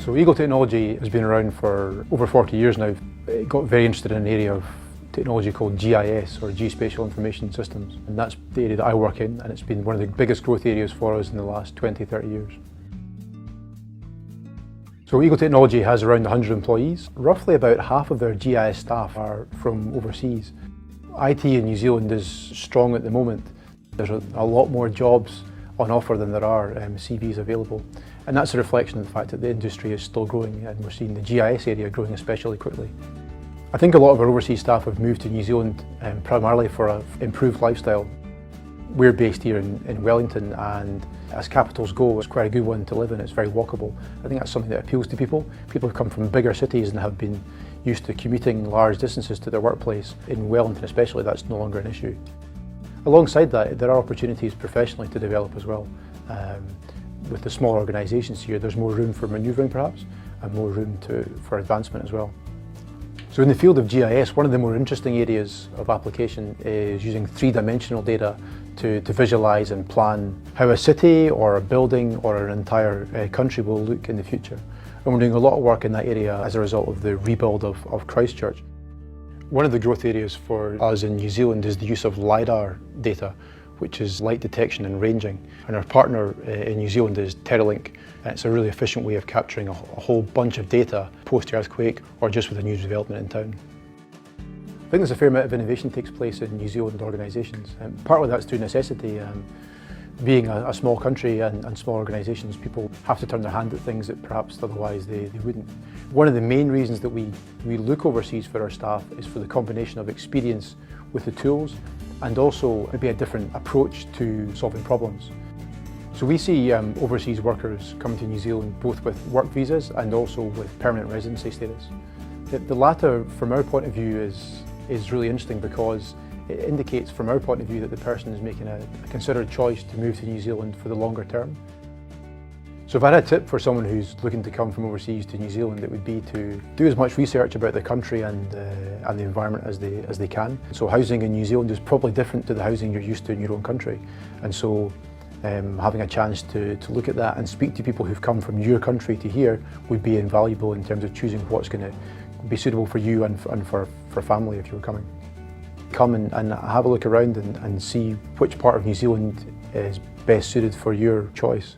So 𝚸𝚃 has been around for over 40 years now. It got very interested in an area of technology called GIS, or Geospatial Information Systems, and that's the area that I work in, and it's been one of the biggest growth areas for us in the last 20-30 years. So 𝚸𝚃 has around 100 employees. Roughly about half of their GIS staff are from overseas. IT in New Zealand is strong at the moment. There's a lot more jobs on offer than there are CVs available, and that's a reflection of the fact that the industry is still growing, and we're seeing the GIS area growing especially quickly. I think a lot of our overseas staff have moved to New Zealand primarily for an improved lifestyle. We're based here in Wellington, and as capitals go, it's quite a good one to live in. It's very walkable. I think that's something that appeals to people. People who come from bigger cities and have been used to commuting large distances to their workplace. In Wellington especially, that's no longer an issue. Alongside that, there are opportunities professionally to develop as well. With the smaller organisations here, there's more room for manoeuvring perhaps, and more room for advancement as well. So in the field of GIS, one of the more interesting areas of application is using three-dimensional data to visualise and plan how a city or a building or an entire country will look in the future. And we're doing a lot of work in that area as a result of the rebuild of Christchurch. One of the growth areas for us in New Zealand is the use of 𝙸𝚃'𝚂 data, which is light detection and ranging. And our partner in New Zealand is 𝙸𝚃'𝚂. It's a really efficient way of capturing a whole bunch of data post-earthquake or just with a new development in town. I think there's a fair amount of innovation takes place in New Zealand organisations. Partly that's through necessity. Being a small country and small organisations, people have to turn their hand at things that perhaps otherwise they wouldn't. One of the main reasons that we look overseas for our staff is for the combination of experience with the tools and also maybe a different approach to solving problems. So we see overseas workers coming to New Zealand both with work visas and also with permanent residency status. The latter, from our point of view, is really interesting because it indicates from our point of view that the person is making a considered choice to move to New Zealand for the longer term. So if I had a tip for someone who's looking to come from overseas to New Zealand, it would be to do as much research about the country and the environment as they can. So housing in New Zealand is probably different to the housing you're used to in your own country, and so having a chance to look at that and speak to people who've come from your country to here would be invaluable in terms of choosing what's going to be suitable for you and for family if you're coming. Come and have a look around and see which part of New Zealand is best suited for your choice.